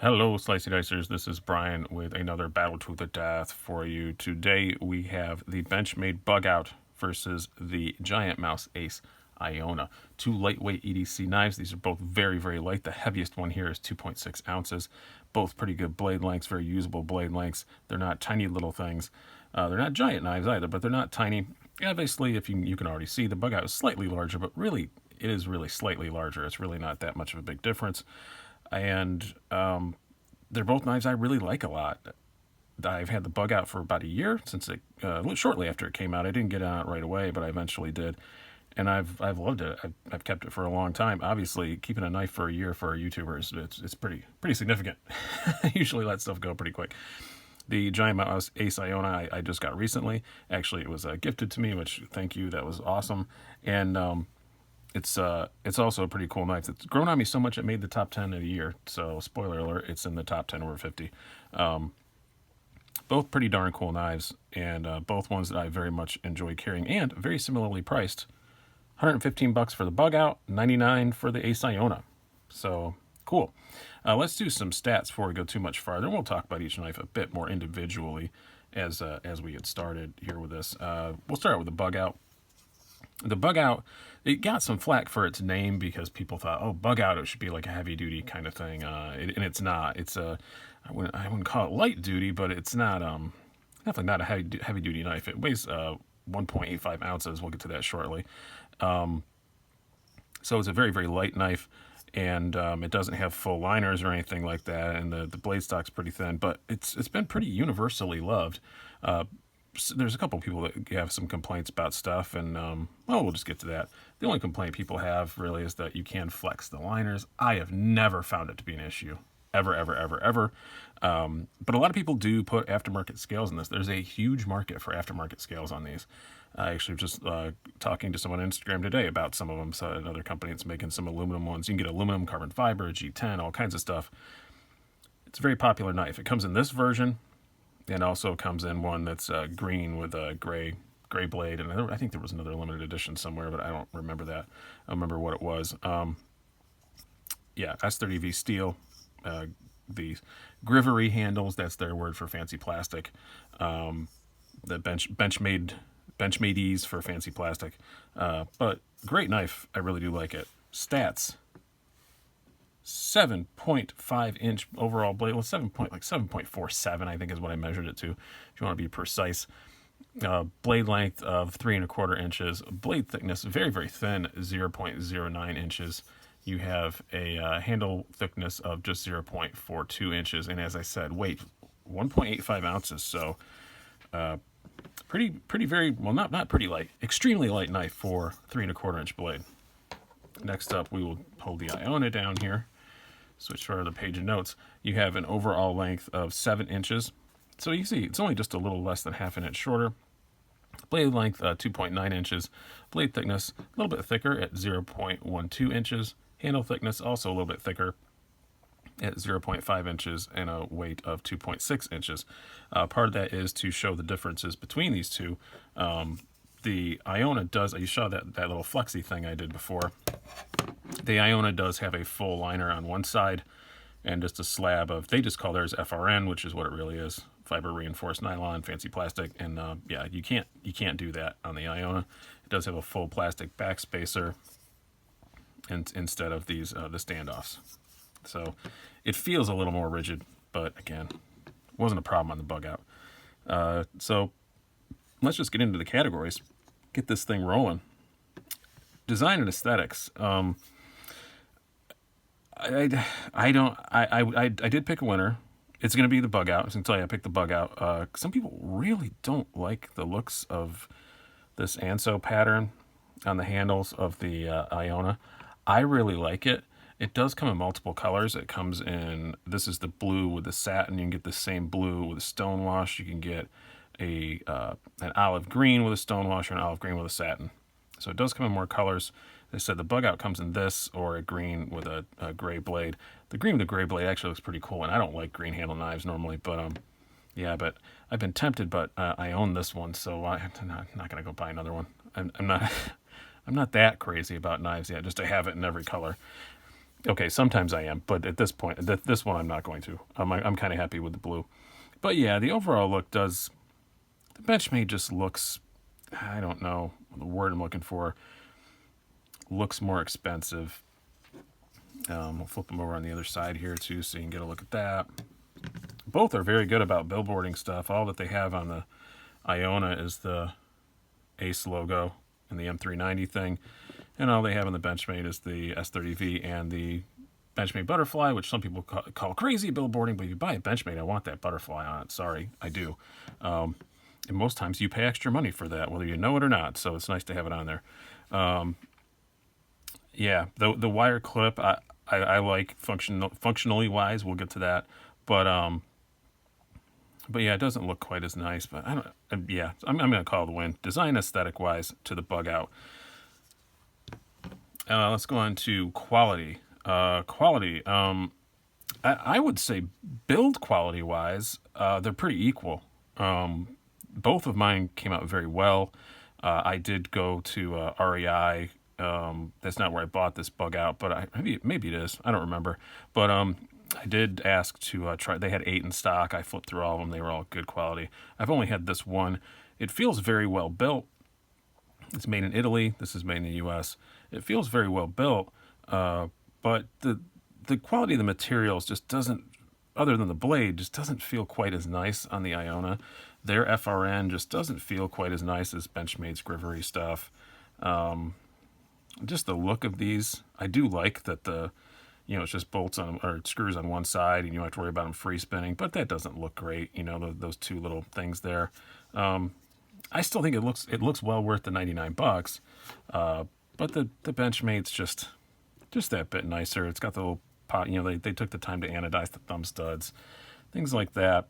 Hello, Slicey Dicers. This is Brian with another Battle to the Death for you. Today we have the Benchmade Bugout versus the Giant Mouse Ace Iona. Two lightweight EDC knives. These are both very, very light. The heaviest one here is 2.6 ounces. Both pretty good blade lengths, very usable blade lengths. They're not tiny little things. They're not giant knives either, but they're not tiny. Obviously, if you can already see, the Bugout is slightly larger, but really, it is really slightly larger. It's really not that much of a big difference. And they're both knives I really like a lot. I've had the Bugout for about a year since it shortly after it came out. I didn't get on it right away, but I eventually did, and I've loved it. I've kept it for a long time. Obviously, keeping a knife for a year for a YouTuber it's pretty significant. I usually let stuff go pretty quick. The Giant Mouse Ace Iona I just got recently. Actually, it was gifted to me, which thank you. That was awesome, and it's also a pretty cool knife. It's grown on me so much it made the top 10 of the year. So spoiler alert, it's in the top 10 over 50. Both pretty darn cool knives, and both ones that I very much enjoy carrying, and very similarly priced. $115 for the Bugout, $99 for the Ace Iona. So cool. Let's do some stats before we go too much farther. We'll talk about each knife a bit more individually as we get started here with this. We'll start with the Bugout. The Bugout, it got some flack for its name because people thought, oh, Bugout, it should be like a heavy duty kind of thing, and it's not. It's I wouldn't call it light duty, but it's not definitely not a heavy duty knife. It weighs 1.85 ounces. We'll get to that shortly. So it's a very, very light knife, and it doesn't have full liners or anything like that, and the blade stock's pretty thin, but it's been pretty universally loved. There's a couple people that have some complaints about stuff, and we'll just get to that. The only complaint people have really is that you can flex the liners. I have never found it to be an issue, ever. But a lot of people do put aftermarket scales in this. There's a huge market for aftermarket scales on these. I actually was just talking to someone on Instagram today about some of them. So another company that's making some aluminum ones. You can get aluminum, carbon fiber, G10, all kinds of stuff. It's a very popular knife. It comes in this version. And also comes in one that's green with a gray blade, and I think there was another limited edition somewhere, but I don't remember that. I remember what it was. S30V steel. The Grivery handles, that's their word for fancy plastic. The Benchmade's for fancy plastic. But great knife. I really do like it. Stats. 7.5 inch overall blade. Well, 7.47, I think is what I measured it to, if you want to be precise. Blade length of 3.25 inches. Blade thickness, very, very thin, 0.09 inches. You have a handle thickness of just 0.42 inches. And as I said, weight 1.85 ounces. So not pretty light, extremely light knife for 3.25 inch blade. Next up, we will hold the Iona down here. Switch to our other page of notes. You have an overall length of 7 inches. So you see, it's only just a little less than half an inch shorter. Blade length, 2.9 inches. Blade thickness, a little bit thicker at 0.12 inches. Handle thickness, also a little bit thicker at 0.5 inches, and a weight of 2.6 inches. Part of that is to show the differences between these two. The Iona does, you saw that little flexy thing I did before. The Iona does have a full liner on one side and just a slab of, they just call theirs FRN, which is what it really is, fiber reinforced nylon, fancy plastic. And you can't do that on the Iona. It does have a full plastic back spacer instead of these the standoffs. So it feels a little more rigid, but again, wasn't a problem on the Bugout. So let's just get into the categories, get this thing rolling. Design and aesthetics. I did pick a winner. It's going to be the Bugout. I was going to tell you I picked the Bugout. Some people really don't like the looks of this Anso pattern on the handles of the Iona. I really like it. It does come in multiple colors. It comes in, this is the blue with the satin. You can get the same blue with a stonewash. You can get an olive green with a stonewash or an olive green with a satin. So it does come in more colors. They said the Bugout comes in this or a green with a gray blade. The green with the gray blade actually looks pretty cool, and I don't like green handle knives normally, but but I've been tempted, but I own this one, so I'm not gonna go buy another one. I'm not that crazy about knives yet, just to have it in every color. Okay, sometimes I am, but at this point, this one I'm not going to. I'm kind of happy with the blue. But yeah, the overall look does... The Benchmade just looks... I don't know the word I'm looking for. Looks more expensive. We'll flip them over on the other side here too so you can get a look at that. Both are very good about billboarding stuff. All that they have on the Iona is the Ace logo and the M390 thing. And all they have on the Benchmade is the S30V and the Benchmade Butterfly, which some people call crazy billboarding, but if you buy a Benchmade, I want that butterfly on it. Sorry, I do. And most times you pay extra money for that, whether you know it or not, so it's nice to have it on there. Yeah, the wire clip, I like functionally wise, we'll get to that. But yeah, it doesn't look quite as nice, but I don't, yeah, I'm going to call the win. Design aesthetic wise to the Bugout. Let's go on to quality. Quality, I would say build quality wise, they're pretty equal. Both of mine came out very well. I did go to REI. That's not where I bought this Bugout, but maybe it is. I don't remember. But I did ask to try. They had 8 in stock. I flipped through all of them. They were all good quality. I've only had this one. It feels very well built. It's made in Italy. This is made in the U.S. It feels very well built, but the quality of the materials just doesn't, other than the blade, just doesn't feel quite as nice on the Iona. Their FRN just doesn't feel quite as nice as Benchmade's Grivery stuff. Just the look of these, I do like that it's just bolts on or screws on one side, and you don't have to worry about them free spinning. But that doesn't look great, those two little things there. I still think it looks well worth the $99. But the Benchmade's just that bit nicer. It's got the little pot, they took the time to anodize the thumb studs, things like that.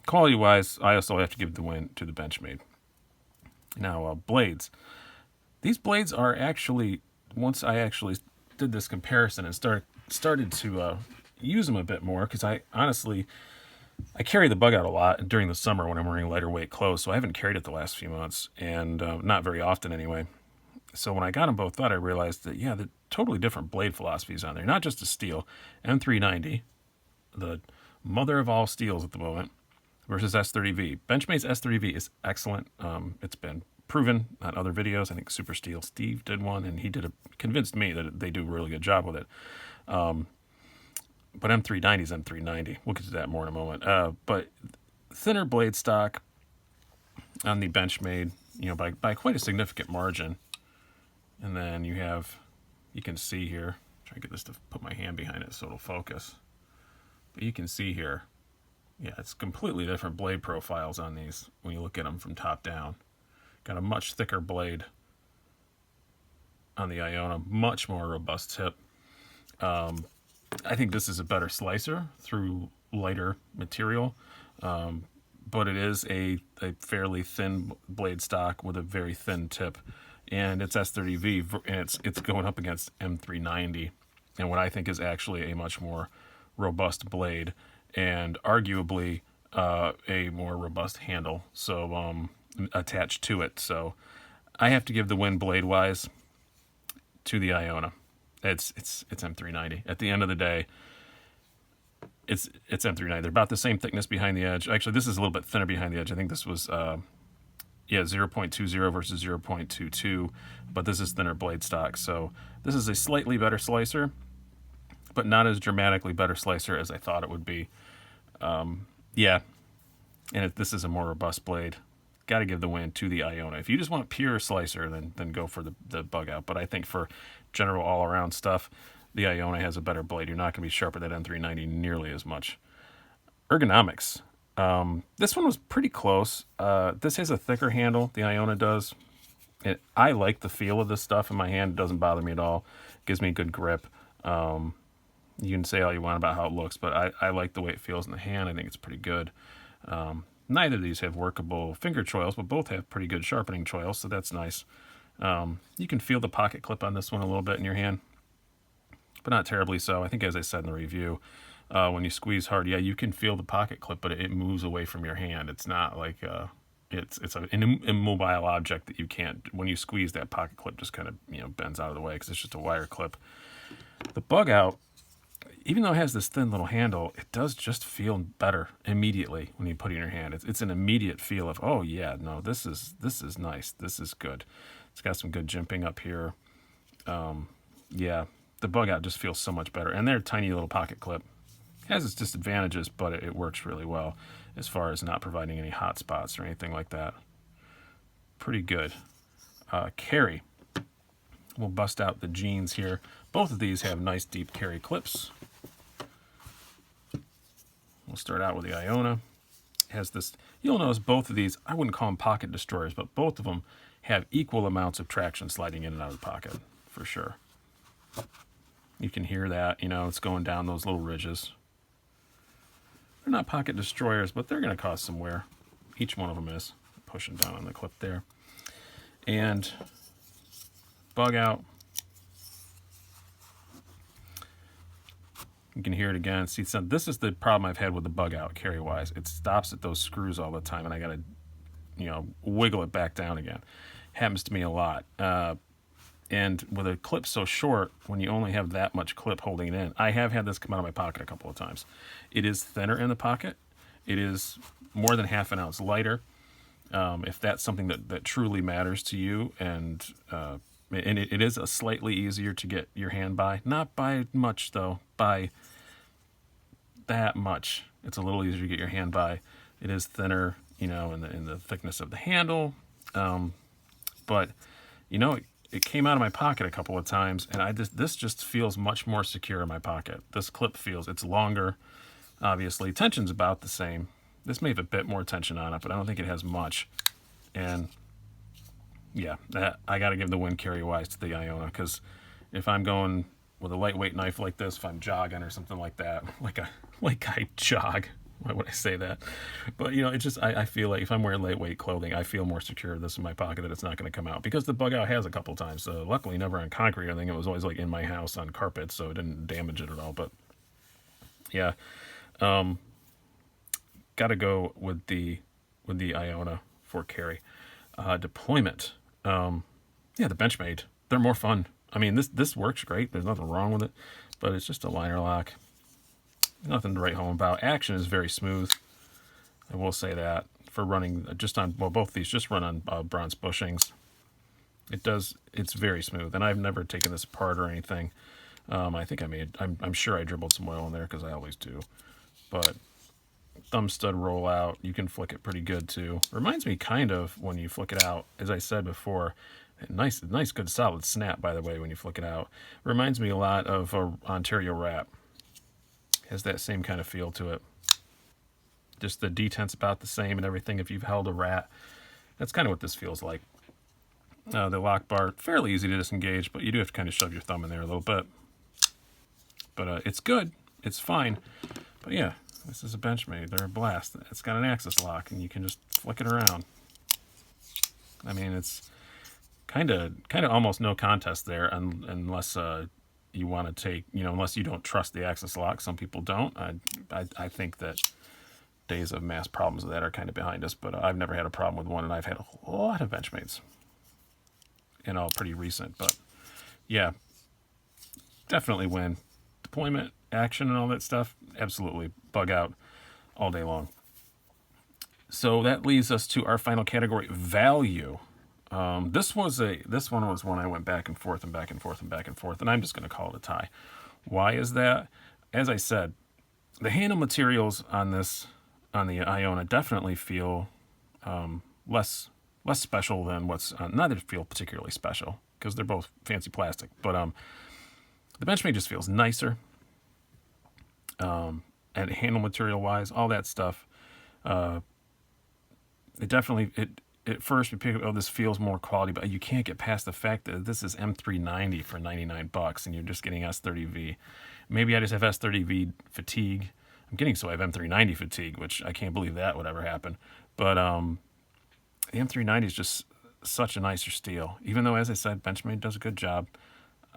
Quality wise, I also have to give the win to the Benchmade. Now, blades. These blades are actually, once I actually did this comparison and started to use them a bit more, because I carry the Bugout a lot during the summer when I'm wearing lighter weight clothes, so I haven't carried it the last few months, and not very often anyway. So when I got them both out, I realized that, yeah, they're totally different blade philosophies on there. Not just a steel. M390, the mother of all steels at the moment, versus S30V. Benchmade's S30V is excellent. It's been proven on other videos. I think Super Steel Steve did one, and he convinced me that they do a really good job with it. But M390 is M390. We'll get to that more in a moment. But thinner blade stock on the Benchmade, by quite a significant margin. And then you can see here, try to get this to put my hand behind it so it'll focus. But you can see here, yeah, it's completely different blade profiles on these when you look at them from top down. Got a much thicker blade on the Iona, much more robust tip. I think this is a better slicer through lighter material, but it is a fairly thin blade stock with a very thin tip. And it's S30V, and it's going up against M390, and what I think is actually a much more robust blade, and arguably a more robust handle, so attached to it. So I have to give the win blade-wise to the Iona. It's M390. At the end of the day, it's M390. They're about the same thickness behind the edge. Actually, this is a little bit thinner behind the edge. I think this was 0.20 versus 0.22, but this is thinner blade stock. So this is a slightly better slicer, but not as dramatically better slicer as I thought it would be. Yeah, and this is a more robust blade. Got to give the win to the Iona. If you just want pure slicer, then go for the Bugout. But I think for general all-around stuff, the Iona has a better blade. You're not going to be sharp with that M390 nearly as much. Ergonomics. This one was pretty close. This has a thicker handle, the Iona does. I like the feel of this stuff in my hand. It doesn't bother me at all. It gives me good grip. You can say all you want about how it looks, but I like the way it feels in the hand. I think it's pretty good. Neither of these have workable finger choils, but both have pretty good sharpening choils, so that's nice. You can feel the pocket clip on this one a little bit in your hand, but not terribly so. I think, as I said in the review, when you squeeze hard, yeah, you can feel the pocket clip, but it moves away from your hand. It's not like it's an immobile object that you can't. When you squeeze, that pocket clip just kind of bends out of the way because it's just a wire clip. The Bugout, even though it has this thin little handle, it does just feel better immediately when you put it in your hand. It's an immediate feel of, oh yeah, no, this is nice. This is good. It's got some good jimping up here. Yeah, the Bugout just feels so much better. And their tiny little pocket clip has its disadvantages, but it works really well as far as not providing any hot spots or anything like that. Pretty good. Carry. We'll bust out the jeans here. Both of these have nice deep carry clips. We'll start out with the Iona. It has this, you'll notice both of these, I wouldn't call them pocket destroyers, but both of them have equal amounts of traction sliding in and out of the pocket, for sure. You can hear that, it's going down those little ridges. They're not pocket destroyers, but they're going to cause some wear. Each one of them is. Pushing down on the clip there. And Bugout. You can hear it again. See, so this is the problem I've had with the Bugout carry-wise. It stops at those screws all the time, and I got to, wiggle it back down again. Happens to me a lot. And with a clip so short, when you only have that much clip holding it in, I have had this come out of my pocket a couple of times. It is thinner in the pocket. It is more than half an ounce lighter. If that's something that truly matters to you, and it is a slightly easier to get your hand by. Not by much, though. By that much. It's a little easier to get your hand by. It is thinner, in the thickness of the handle. But, it came out of my pocket a couple of times, and this just feels much more secure in my pocket. This clip it's longer, obviously. Tension's about the same. This may have a bit more tension on it, but I don't think it has much. And yeah, I got to give the win carry-wise to the Iona, because if I'm going with a lightweight knife like this, if I'm jogging or something like that, like I jog, why would I say that? But, it just, I feel like if I'm wearing lightweight clothing, I feel more secure with this in my pocket that it's not going to come out. Because the Bugout has a couple times. Luckily, never on concrete or anything. It was always like in my house on carpet, so it didn't damage it at all. But, yeah. Got to go with the Iona for carry. Deployment. The Benchmade. They're more fun. I mean, this works great. There's nothing wrong with it. But it's just a liner lock. Nothing to write home about. Action is very smooth. I will say that. For running just on, both these just run on bronze bushings. It's very smooth. And I've never taken this apart or anything. I think I'm sure I dribbled some oil in there, because I always do. But thumb stud rollout, you can flick it pretty good too. Reminds me kind of, when you flick it out, as I said before, nice good solid snap, by the way, when you flick it out. Reminds me a lot of a Ontario wrap. Has that same kind of feel to it. Just the detent's about the same and everything. If you've held a rat, that's kind of what this feels like. The lock bar, fairly easy to disengage, but you do have to kind of shove your thumb in there a little bit. But it's good. It's fine. But yeah, this is a Benchmade. They're a blast. It's got an axis lock, and you can just flick it around. I mean, it's kind of almost no contest there, unless you want to take, unless you don't trust the axis lock. Some people don't. I think that days of mass problems with that are kind of behind us, but I've never had a problem with one, and I've had a lot of Benchmades. All pretty recent, but yeah, definitely win. Deployment, action, and all that stuff, absolutely Bugout all day long. So that leads us to our final category, value. This one was one I went back and forth, and I'm just going to call it a tie. Why is that? As I said, the handle materials on the Iona definitely feel less special than what's neither feel particularly special, because they're both fancy plastic. But the Benchmade just feels nicer, and handle material wise, all that stuff. It definitely at first you pick up, this feels more quality, but you can't get past the fact that this is M390 for $99, and you're just getting S30V. Maybe I just have S30V fatigue. I'm getting so I have M390 fatigue, which I can't believe that would ever happen. But the M390 is just such a nicer steel. Even though, as I said, Benchmade does a good job,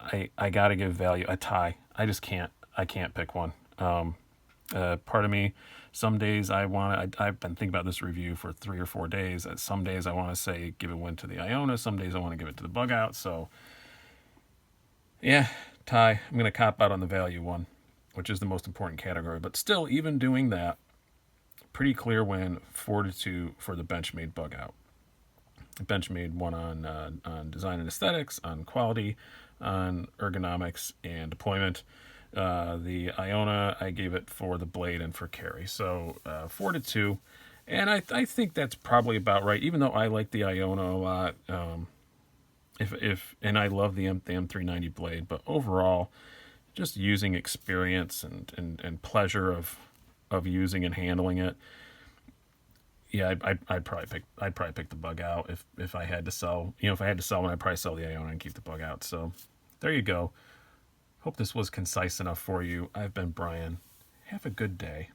I got to give value a tie. I just can't. I can't pick one. Part of me, some days I've been thinking about this review for 3 or 4 days. Some days I want to say give a win to the Iona. Some days I want to give it to the Bugout. So, yeah, Ty, I'm going to cop out on the value one, which is the most important category. But still, even doing that, pretty clear win, 4-2 for the Benchmade Bugout. Benchmade won on design and aesthetics, on quality, on ergonomics and deployment. The Iona, I gave it for the blade and for carry. So 4-2. And I think that's probably about right, even though I like the Iona a lot. And I love the M390 blade, but overall, just using experience and pleasure of using and handling it. Yeah, I'd probably pick the Bugout if I had to sell. If I had to sell one, I'd probably sell the Iona and keep the Bugout. So there you go. Hope this was concise enough for you. I've been Brian. Have a good day.